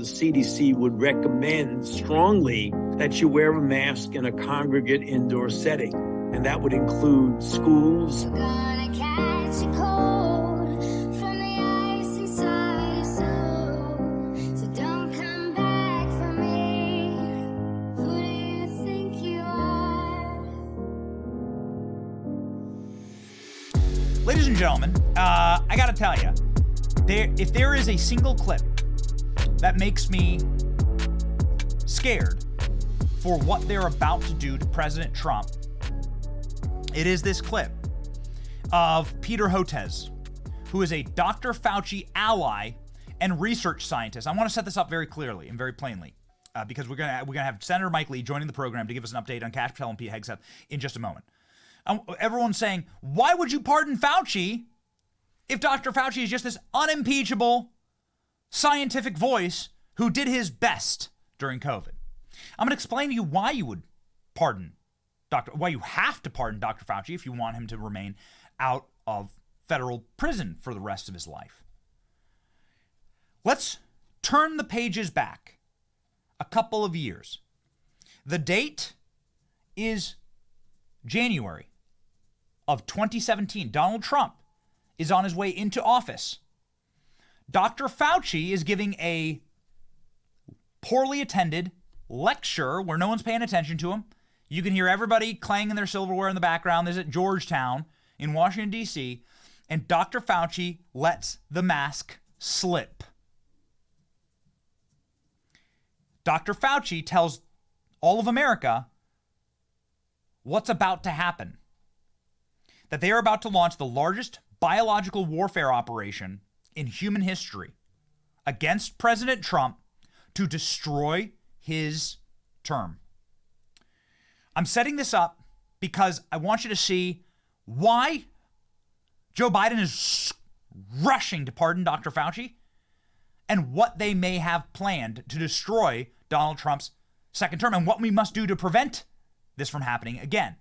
the CDC would recommend strongly that you wear a mask in a congregate indoor setting, and that would include schools. You're gonna catch a cold from the ice inside your soul. So don't come back for me. Who do you think you are? Ladies and gentlemen, I gotta tell you, if there is a single clip that makes me scared for what they're about to do to President Trump, it is this clip of Peter Hotez, who is a Dr. Fauci ally and research scientist. I want to set this up very clearly and very plainly because we're gonna have Senator Mike Lee joining the program to give us an update on Kash, Patel, and Pete Hegseth in just a moment. Everyone's saying, why would you pardon Fauci if Dr. Fauci is just this unimpeachable scientific voice who did his best during COVID? I'm going to explain to you why you would pardon why you have to pardon Dr. Fauci if you want him to remain out of federal prison for the rest of his life. Let's turn the pages back a couple of years. The date is January of 2017. Donald Trump is on his way into office. Dr. Fauci is giving a poorly attended lecture where no one's paying attention to him. You can hear everybody clanging their silverware in the background. This is at Georgetown in Washington, D.C., and Dr. Fauci lets the mask slip. Dr. Fauci tells all of America what's about to happen. That they are about to launch the largest biological warfare operation in human history against President Trump to destroy his term. I'm setting this up because I want you to see why Joe Biden is rushing to pardon Dr. Fauci and what they may have planned to destroy Donald Trump's second term and what we must do to prevent this from happening again.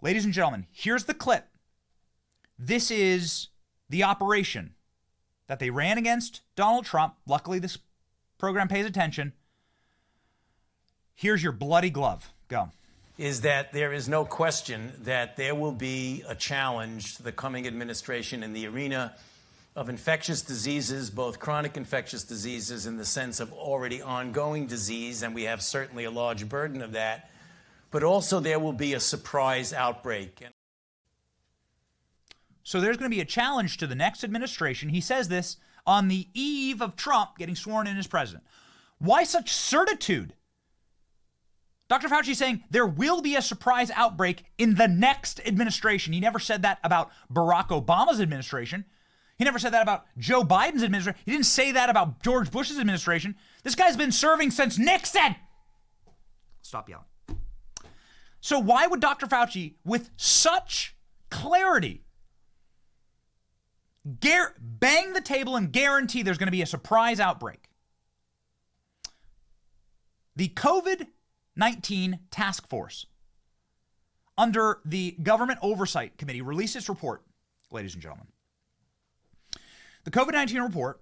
Ladies and gentlemen, here's the clip. This is the operation that they ran against Donald Trump. Luckily, this program pays attention. Here's your bloody glove. Go. Is that there is no question that there will be a challenge to the coming administration in the arena of infectious diseases, both chronic infectious diseases in the sense of already ongoing disease, and we have certainly a large burden of that, but also there will be a surprise outbreak. So there's going to be a challenge to the next administration. He says this on the eve of Trump getting sworn in as president. Why such certitude? Dr. Fauci is saying there will be a surprise outbreak in the next administration. He never said that about Barack Obama's administration. He never said that about Joe Biden's administration. He didn't say that about George Bush's administration. This guy's been serving since Nixon. Stop yelling. So why would Dr. Fauci, with such clarity, bang the table and guarantee there's going to be a surprise outbreak? The COVID-19 task force under the Government Oversight Committee released its report, ladies and gentlemen. The COVID-19 report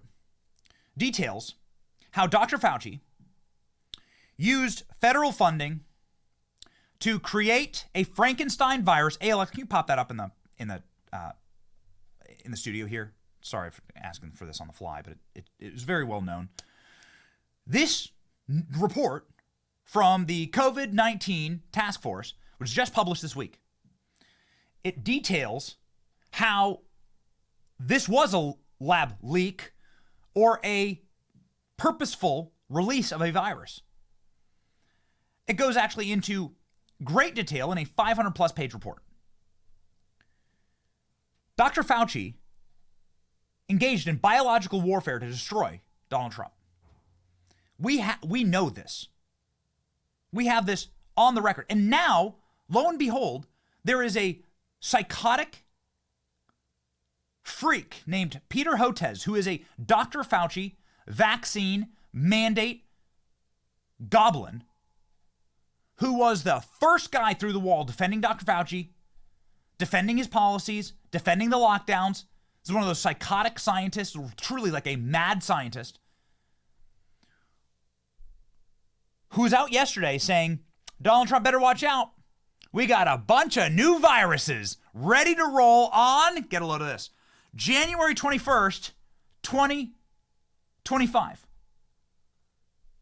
details how Dr. Fauci used federal funding to create a Frankenstein virus. Alex, can you pop that up in the studio here? Sorry for asking for this on the fly, but it is very well known. This report from the COVID-19 task force, which was just published this week, it details how this was a lab leak or a purposeful release of a virus. It goes actually into great detail in a 500-plus page report. Dr. Fauci engaged in biological warfare to destroy Donald Trump. We know this. We have this on the record. And now, lo and behold, there is a psychotic freak named Peter Hotez, who is a Dr. Fauci vaccine mandate goblin, who was the first guy through the wall defending Dr. Fauci, defending his policies, defending the lockdowns. This is one of those psychotic scientists, truly like a mad scientist, who's out yesterday saying, Donald Trump better watch out. We got a bunch of new viruses ready to roll on, get a load of this, January 21st, 2025.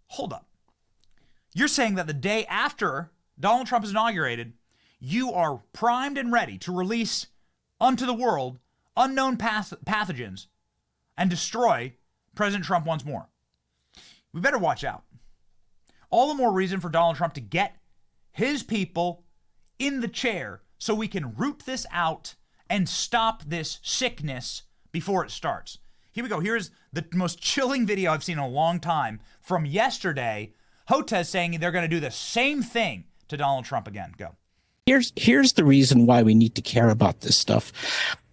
Hold up. You're saying that the day after Donald Trump is inaugurated, you are primed and ready to release unto the world unknown pathogens and destroy President Trump once more. We better watch out. All the more reason for Donald Trump to get his people in the chair so we can root this out and stop this sickness before it starts. Here we go. Here's the most chilling video I've seen in a long time from yesterday. Hotez saying they're going to do the same thing to Donald Trump again. Go. Here's the reason why we need to care about this stuff,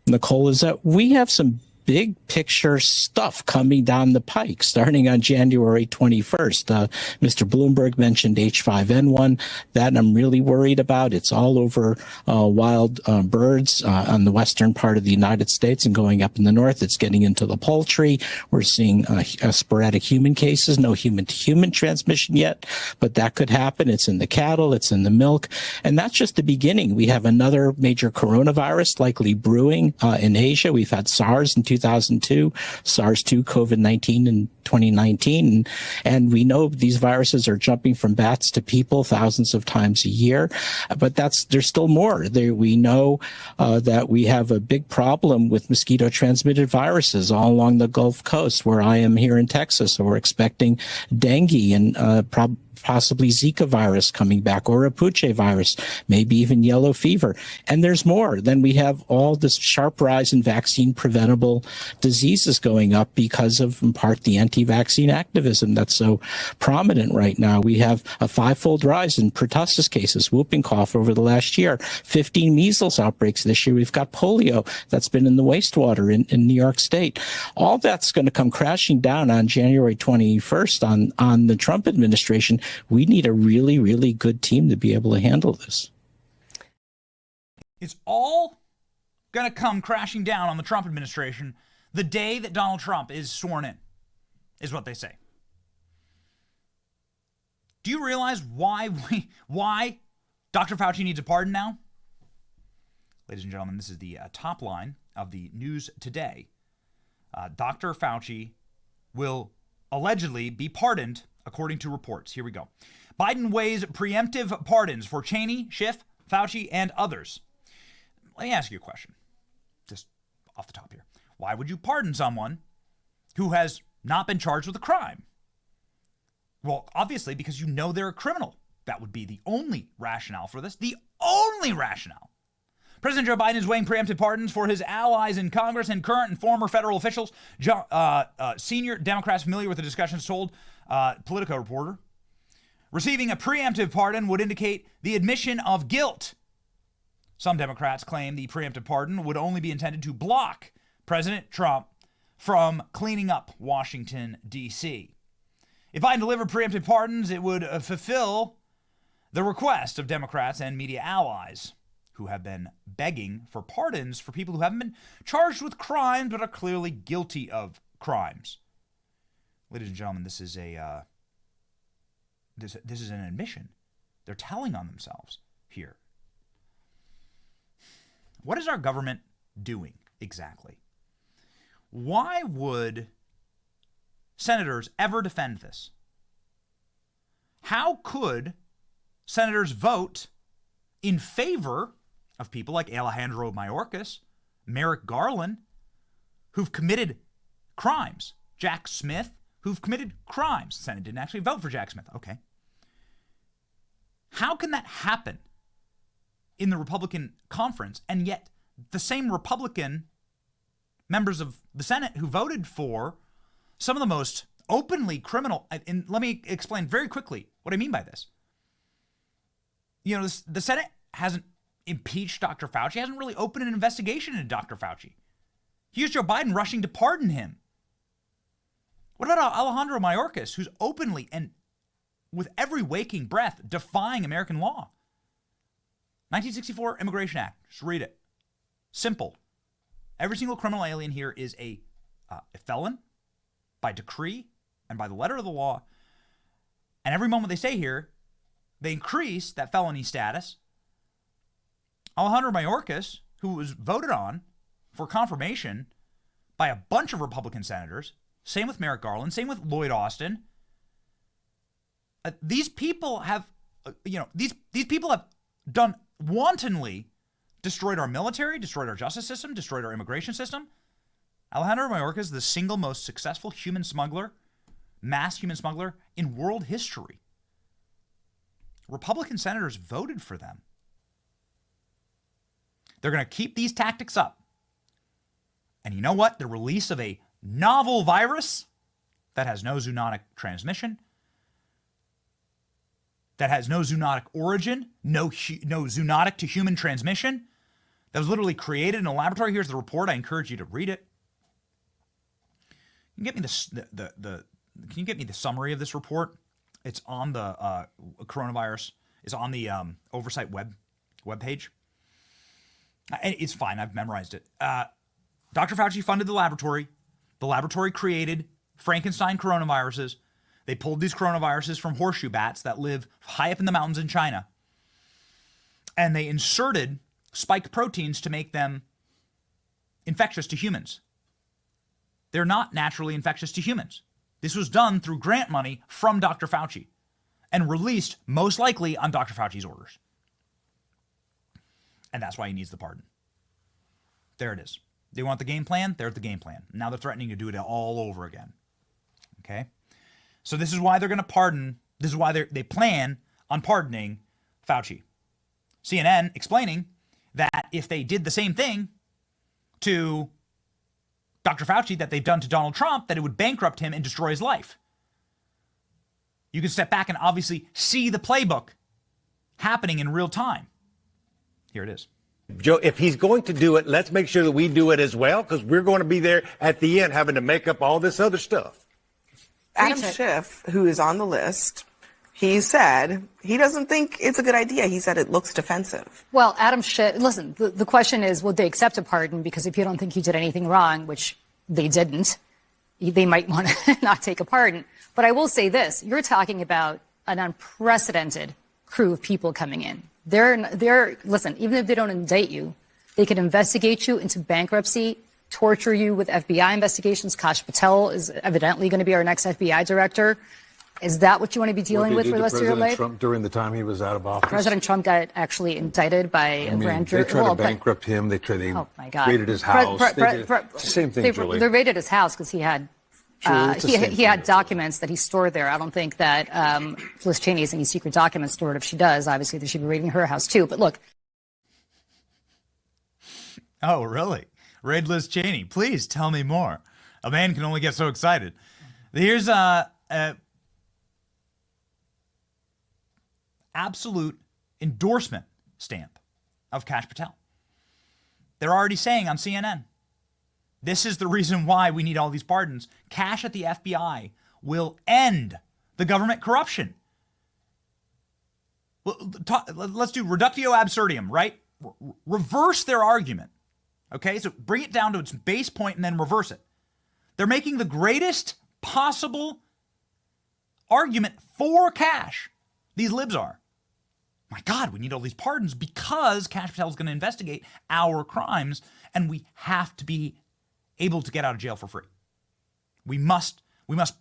Nicole, is that we have some big picture stuff coming down the pike starting on January 21st. Mr. Bloomberg mentioned H5N1. That I'm really worried about. It's all over wild birds on the western part of the United States and going up in the north. It's getting into the poultry. We're seeing sporadic human cases, no human-to-human transmission yet, but that could happen. It's in the cattle. It's in the milk. And that's just the beginning. We have another major coronavirus likely brewing in Asia. We've had SARS in 2002, SARS-2, COVID-19 in 2019. And we know these viruses are jumping from bats to people thousands of times a year. But there's still more. We know that we have a big problem with mosquito-transmitted viruses all along the Gulf Coast, where I am here in Texas. So we're expecting dengue and possibly Zika virus coming back, or a Puche virus, maybe even yellow fever. And there's more. Then we have all this sharp rise in vaccine preventable diseases going up because of, in part, the anti-vaccine activism that's so prominent right now. We have a fivefold rise in pertussis cases, whooping cough over the last year, 15 measles outbreaks this year. We've got polio that's been in the wastewater in New York State. All that's going to come crashing down on January 21st on the Trump administration. We need a really, really good team to be able to handle this. It's all going to come crashing down on the Trump administration the day that Donald Trump is sworn in, is what they say. Do you realize why Dr. Fauci needs a pardon now? Ladies and gentlemen, this is the top line of the news today. Dr. Fauci will allegedly be pardoned, according to reports. Here we go. Biden weighs preemptive pardons for Cheney, Schiff, Fauci, and others. Let me ask you a question, just off the top here. Why would you pardon someone who has not been charged with a crime? Well, obviously, because you know they're a criminal. That would be the only rationale for this. The only rationale. President Joe Biden is weighing preemptive pardons for his allies in Congress and current and former federal officials. Senior Democrats familiar with the discussions told Politico reporter, receiving a preemptive pardon would indicate the admission of guilt. Some Democrats claim the preemptive pardon would only be intended to block President Trump from cleaning up Washington, D.C. If Biden delivered preemptive pardons, it would fulfill the request of Democrats and media allies who have been begging for pardons for people who haven't been charged with crimes but are clearly guilty of crimes. Ladies and gentlemen, this is an admission. They're telling on themselves here. What is our government doing exactly? Why would senators ever defend this? How could senators vote in favor of people like Alejandro Mayorkas, Merrick Garland, who've committed crimes, Jack Smith, who've committed crimes? The Senate didn't actually vote for Jack Smith. Okay. How can that happen in the Republican conference, and yet the same Republican members of the Senate who voted for some of the most openly criminal, and let me explain very quickly what I mean by this. You know, the Senate hasn't impeached Dr. Fauci, hasn't really opened an investigation into Dr. Fauci. Here's Joe Biden rushing to pardon him. What about Alejandro Mayorkas, who's openly and with every waking breath defying American law? 1964 Immigration Act. Just read it. Simple. Every single criminal alien here is a felon by decree and by the letter of the law. And every moment they stay here, they increase that felony status. Alejandro Mayorkas, who was voted on for confirmation by a bunch of Republican senators, same with Merrick Garland, same with Lloyd Austin. These people have, these people have done wantonly destroyed our military, destroyed our justice system, destroyed our immigration system. Alejandro Mayorkas is the single most successful human smuggler, mass human smuggler in world history. Republican senators voted for them. They're going to keep these tactics up. And you know what? The release of a novel virus that has no zoonotic transmission, that has no zoonotic origin, no zoonotic to human transmission, that was literally created in a laboratory. Here's the report. I encourage you to read it. Can you get me the summary of this report? It's on the coronavirus. It's on the oversight web page. It's fine. I've memorized it. Dr. Fauci funded the laboratory. The laboratory created Frankenstein coronaviruses. They pulled these coronaviruses from horseshoe bats that live high up in the mountains in China. And they inserted spike proteins to make them infectious to humans. They're not naturally infectious to humans. This was done through grant money from Dr. Fauci and released most likely on Dr. Fauci's orders. And that's why he needs the pardon. There it is. They want the game plan? There's the game plan. Now they're threatening to do it all over again. Okay? So this is why they're going to pardon. This is why they plan on pardoning Fauci. CNN explaining that if they did the same thing to Dr. Fauci that they've done to Donald Trump, that it would bankrupt him and destroy his life. You can step back and obviously see the playbook happening in real time. Here it is. Joe, if he's going to do it, let's make sure that we do it as well, because we're going to be there at the end having to make up all this other stuff. Adam Schiff, who is on the list, he said he doesn't think it's a good idea. He said it looks defensive. Well, Adam Schiff, listen, the question is, would they accept a pardon? Because if you don't think you did anything wrong, which they didn't, they might want to not take a pardon. But I will say this, you're talking about an unprecedented crew of people coming in. Listen, even if they don't indict you, they could investigate you into bankruptcy, torture you with FBI investigations. Kash Patel is evidently going to be our next FBI director. Is that what you want to be dealing with for the rest of your life? Trump during the time he was out of office. President Trump got actually indicted by a grand jury. They tried to bankrupt him. They raided his house. Same thing, Julie. They raided his house because he had he had documents that he stored there. I don't think that Liz Cheney has any secret documents stored. If she does, obviously they should be raiding her house too. But look. Oh, really? Raid Liz Cheney. Please tell me more. A man can only get so excited. Here's absolute endorsement stamp of Kash Patel. They're already saying on CNN, this is the reason why we need all these pardons. Kash at the FBI will end the government corruption. Let's do reductio absurdum, right? Reverse their argument. Okay, so bring it down to its base point and then reverse it. They're making the greatest possible argument for Kash. These libs are. My God, we need all these pardons because Kash Patel is going to investigate our crimes, and we have to be able to get out of jail for free. We must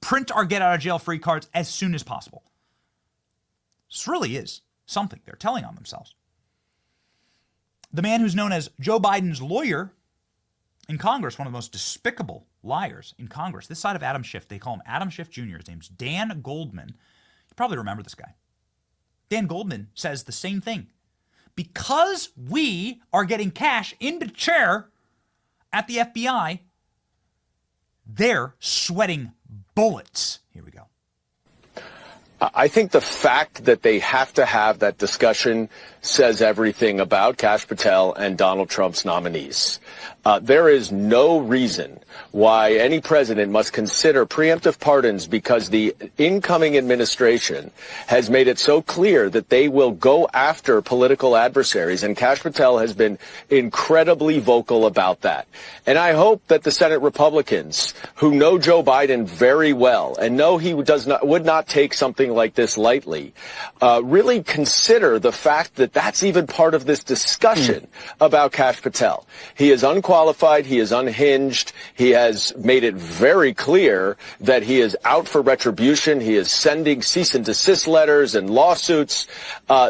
print our get out of jail free cards as soon as possible. This really is something they're telling on themselves. The man who's known as Joe Biden's lawyer in Congress, one of the most despicable liars in Congress, this side of Adam Schiff, they call him Adam Schiff Jr. His name's Dan Goldman. You probably remember this guy. Dan Goldman says the same thing. Because we are getting Kash into chair at the FBI, they're sweating bullets. Here we go. I think the fact that they have to have that discussion says everything about Kash Patel and Donald Trump's nominees. There is no reason why any president must consider preemptive pardons because the incoming administration has made it so clear that they will go after political adversaries. And Kash Patel has been incredibly vocal about that. And I hope that the Senate Republicans, who know Joe Biden very well and know he would not take something like this lightly, really consider the fact that that's even part of this discussion about Kash Patel. He is unqualified. He is unhinged. He has made it very clear that he is out for retribution. He is sending cease and desist letters and lawsuits.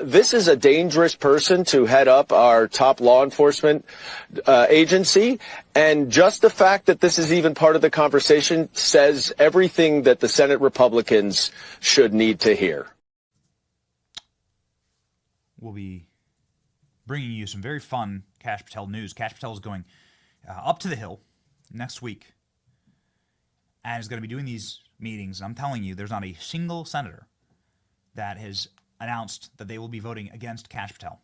This is a dangerous person to head up our top law enforcement agency. And just the fact that this is even part of the conversation says everything that the Senate Republicans should need to hear. We'll be bringing you some very fun Kash Patel news. Kash Patel is going up to the Hill next week and is going to be doing these meetings. I'm telling you, there's not a single senator that has announced that they will be voting against Kash Patel.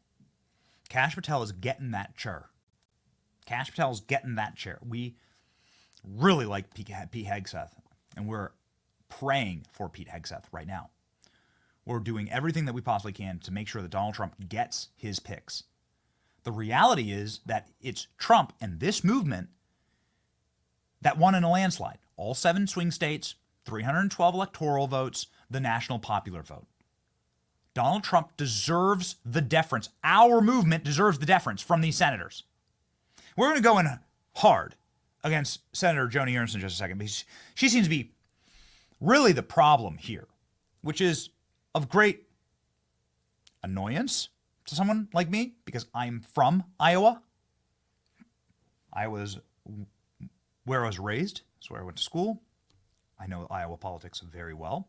Kash Patel is getting that chair. Kash Patel is getting that chair. We really like Pete Hegseth, and we're praying for Pete Hegseth right now. We're doing everything that we possibly can to make sure that Donald Trump gets his picks. The reality is that it's Trump and this movement that won in a landslide. All 7 swing states, 312 electoral votes, the national popular vote. Donald Trump deserves the deference. Our movement deserves the deference from these senators. We're going to go in hard against Senator Joni Ernst in just a second, because she seems to be really the problem here, which is of great annoyance to someone like me, because I'm from Iowa. Iowa's where I was raised. It's where I went to school. I know Iowa politics very well.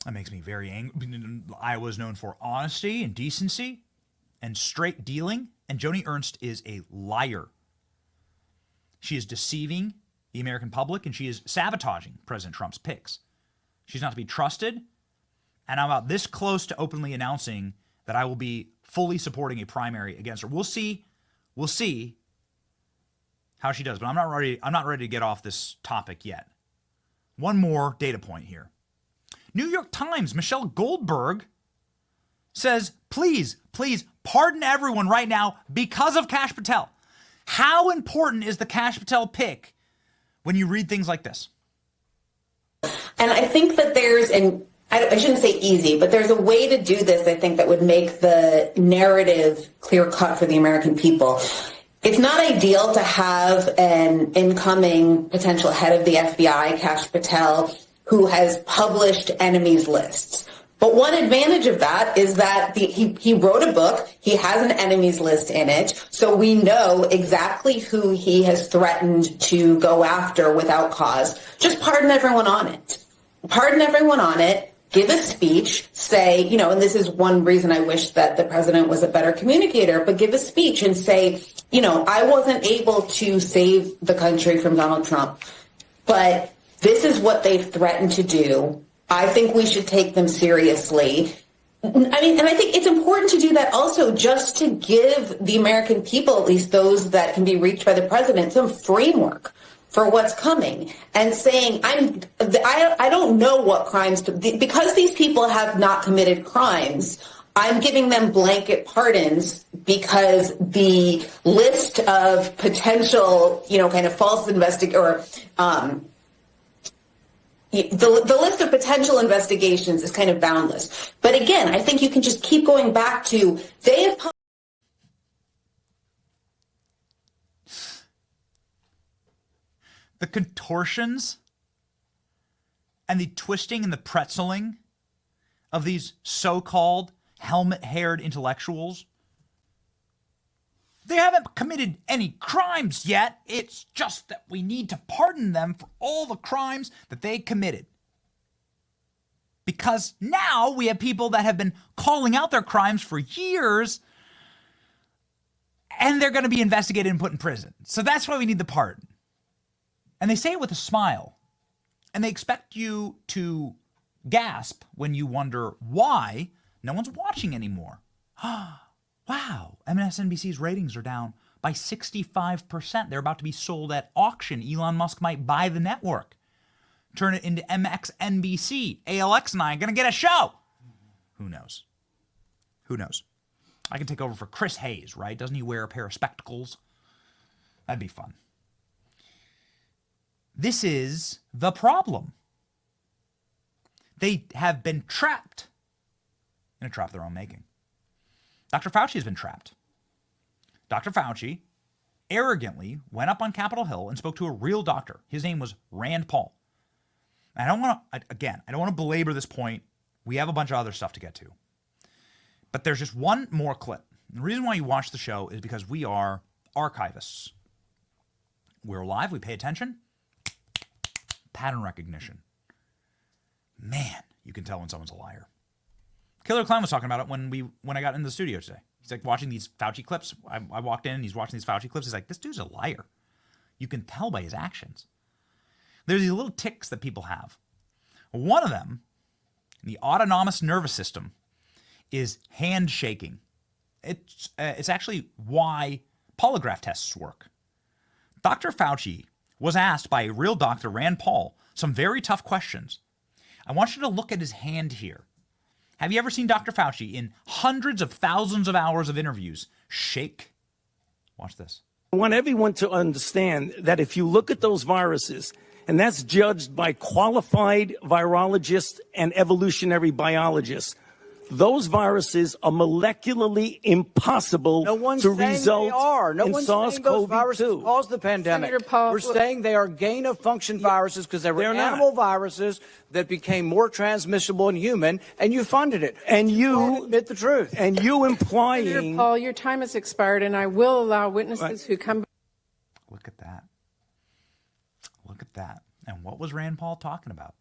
That makes me very angry. Iowa is known for honesty and decency and straight dealing, and Joni Ernst is a liar. She is deceiving the American public, and she is sabotaging President Trump's picks. She's not to be trusted. And I'm about this close to openly announcing that I will be fully supporting a primary against her. We'll see how she does, but I'm not ready to get off this topic yet. One more data point here. New York Times, Michelle Goldberg says, please pardon everyone right now because of Kash Patel. How important is the Kash Patel pick when you read things like this? And I think that there's I shouldn't say easy, but there's a way to do this, I think, that would make the narrative clear-cut for the American people. It's not ideal to have an incoming potential head of the FBI, Kash Patel, who has published enemies lists. But one advantage of that is that he wrote a book. He has an enemies list in it. So we know exactly who he has threatened to go after without cause. Just pardon everyone on it. Pardon everyone on it. Give a speech, say, and this is one reason I wish that the president was a better communicator, but give a speech and say, I wasn't able to save the country from Donald Trump, but this is what they've threatened to do. I think we should take them seriously. And I think it's important to do that also just to give the American people, at least those that can be reached by the president, some framework for what's coming, and saying, I don't know what crimes, because these people have not committed crimes, I'm giving them blanket pardons because the list of potential, kind of false the list of potential investigations is kind of boundless. But again, I think you can just keep going back to, they have the contortions and the twisting and the pretzeling of these so-called helmet-haired intellectuals. They haven't committed any crimes yet. It's just that we need to pardon them for all the crimes that they committed. Because now we have people that have been calling out their crimes for years, and they're going to be investigated and put in prison. So that's why we need the pardon. And they say it with a smile. And they expect you to gasp when you wonder why no one's watching anymore. Wow, MSNBC's ratings are down by 65%. They're about to be sold at auction. Elon Musk might buy the network, turn it into MXNBC. ALX and I are going to get a show. Who knows? Who knows? I can take over for Chris Hayes, right? Doesn't he wear a pair of spectacles? That'd be fun. This is the problem. They have been trapped in a trap of their own making. Dr. Fauci has been trapped. Dr. Fauci arrogantly went up on Capitol Hill and spoke to a real doctor. His name was Rand Paul. And I don't want to belabor this point. We have a bunch of other stuff to get to. But there's just one more clip. The reason why you watch the show is because we are archivists. We're live, we pay attention. Pattern recognition. Man, you can tell when someone's a liar. Killer Clown was talking about it when I got into the studio today. He's like watching these Fauci clips. I walked in and he's watching these Fauci clips. He's like, this dude's a liar. You can tell by his actions. There's these little tics that people have. One of them, the autonomous nervous system, is handshaking. It's actually why polygraph tests work. Dr. Fauci was asked by a real doctor, Rand Paul, some very tough questions. I want you to look at his hand here. Have you ever seen Dr. Fauci in hundreds of thousands of hours of interviews shake? Watch this. I want everyone to understand that if you look at those viruses, and that's judged by qualified virologists and evolutionary biologists, those viruses are molecularly impossible to result in SARS-CoV-2. Cause the pandemic. We're saying they are gain-of-function viruses because they were animal viruses that became more transmissible in human, and you funded it. And you admit the truth. And you implying... Senator Paul, your time has expired, and I will allow witnesses who come... Look at that. Look at that. And what was Rand Paul talking about?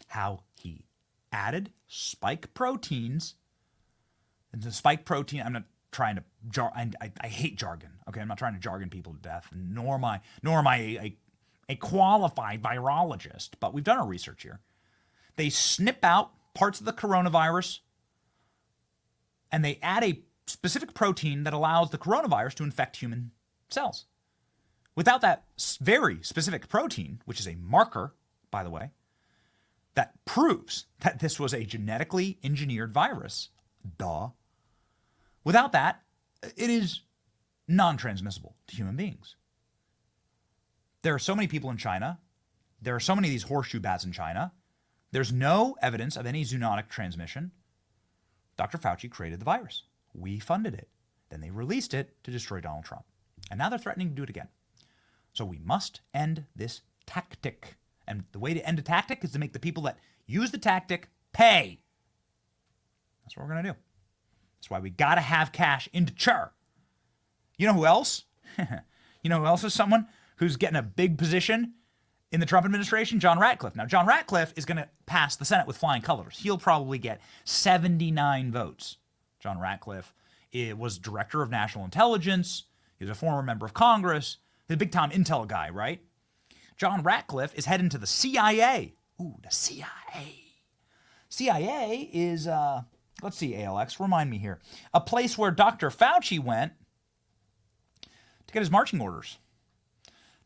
How he added spike proteins. And the spike protein, I'm not trying to I hate jargon. Okay, I'm not trying to jargon people to death, nor am I a qualified virologist, but we've done our research here. They snip out parts of the coronavirus and they add a specific protein that allows the coronavirus to infect human cells. Without that very specific protein, which is a marker, by the way, that proves that this was a genetically engineered virus. Duh. Without that, it is non-transmissible to human beings. There are so many people in China. There are so many of these horseshoe bats in China. There's no evidence of any zoonotic transmission. Dr. Fauci created the virus. We funded it. Then they released it to destroy Donald Trump. And now they're threatening to do it again. So we must end this tactic. And the way to end a tactic is to make the people that use the tactic pay. That's what we're going to do. That's why we got to have Kash in the chair. You know who else? You know who else is someone who's getting a big position in the Trump administration? John Ratcliffe. Now, John Ratcliffe is going to pass the Senate with flying colors. He'll probably get 79 votes. John Ratcliffe was director of national intelligence. He was a former member of Congress. He's a big-time intel guy, right? John Ratcliffe is heading to the CIA. Ooh, the CIA. CIA is, let's see, ALX, remind me here. A place where Dr. Fauci went to get his marching orders.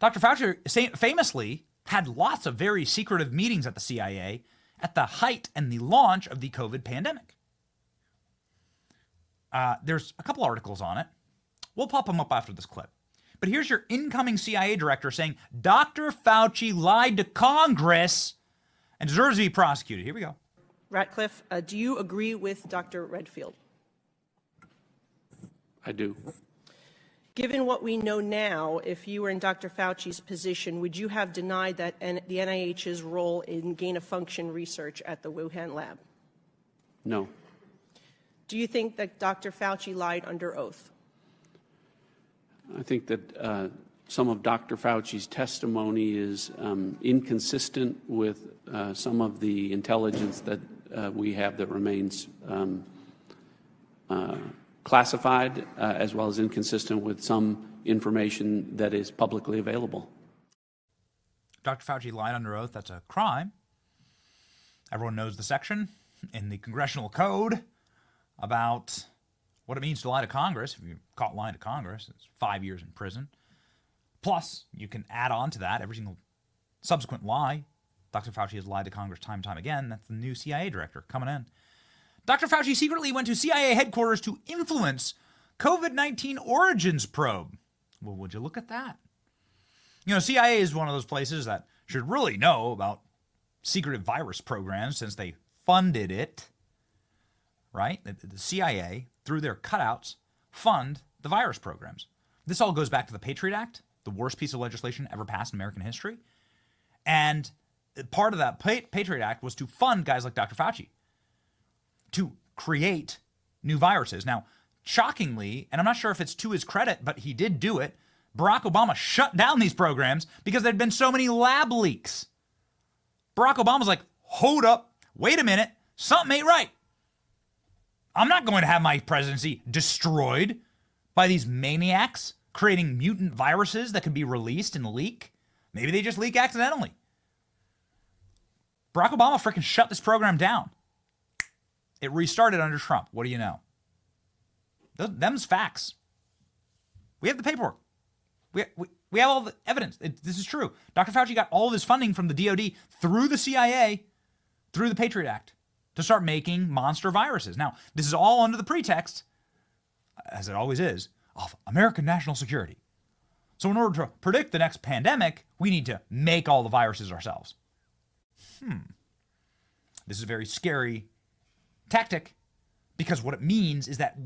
Dr. Fauci famously had lots of very secretive meetings at the CIA at the height and the launch of the COVID pandemic. There's a couple articles on it. We'll pop them up after this clip. But here's your incoming CIA director saying Dr. Fauci lied to Congress and deserves to be prosecuted. Here we go. Ratcliffe, do you agree with Dr. Redfield? I do. Given what we know now, if you were in Dr. Fauci's position, would you have denied that the NIH's role in gain-of-function research at the Wuhan lab? No. Do you think that Dr. Fauci lied under oath? I think that some of Dr. Fauci's testimony is inconsistent with some of the intelligence that we have that remains classified, as well as inconsistent with some information that is publicly available. Dr. Fauci lied under oath. That's a crime. Everyone knows the section in the Congressional Code about what it means to lie to Congress. If you're caught lying to Congress, it's 5 years in prison. Plus, you can add on to that every single subsequent lie. Dr. Fauci has lied to Congress time and time again. That's the new CIA director coming in. Dr. Fauci secretly went to CIA headquarters to influence COVID-19 origins probe. Well, would you look at that? You know, CIA is one of those places that should really know about secretive virus programs since they funded it, right? The CIA, through their cutouts, fund the virus programs. This all goes back to the Patriot Act, the worst piece of legislation ever passed in American history. And part of that Patriot Act was to fund guys like Dr. Fauci to create new viruses. Now, shockingly, and I'm not sure if it's to his credit, but he did do it, Barack Obama shut down these programs because there'd been so many lab leaks. Barack Obama's like, hold up, wait a minute, something ain't right. I'm not going to have my presidency destroyed by these maniacs creating mutant viruses that could be released and leak. Maybe they just leak accidentally. Barack Obama freaking shut this program down. It restarted under Trump. What do you know? Them's facts. We have the paperwork. We have all the evidence. This is true. Dr. Fauci got all of his funding from the DOD through the CIA, through the Patriot Act, to start making monster viruses. Now, this is all under the pretext, as it always is, of American national security. So in order to predict the next pandemic, we need to make all the viruses ourselves. This is a very scary tactic, because what it means is that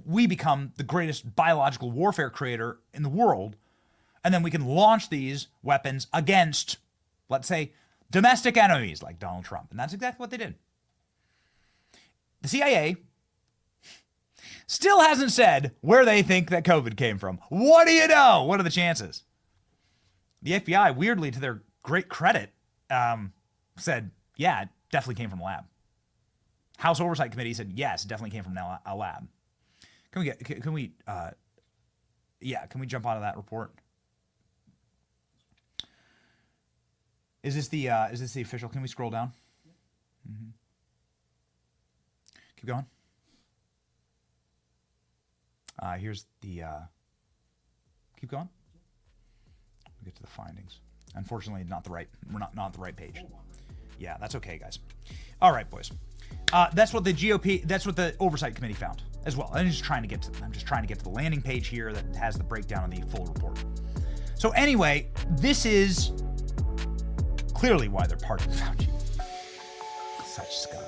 we become the greatest biological warfare creator in the world, and then we can launch these weapons against, let's say, domestic enemies like Donald Trump. And that's exactly what they did. The CIA still hasn't said where they think that COVID came from. What do you know? What are the chances? The FBI, weirdly, to their great credit, said, yeah, it definitely came from a lab. House Oversight Committee said, yes, it definitely came from a lab. Can we jump onto that report? Is this the official? Can we scroll down? Mm-hmm. Keep going. Here's the, keep going. We'll get to the findings. Unfortunately, we're not on the right page. Yeah, that's okay, guys. All right, boys. That's what the GOP, that's what the Oversight Committee found as well. I'm just trying to get to the landing page here that has the breakdown of the full report. So anyway, this is clearly why they're part of Fauci. Such scum.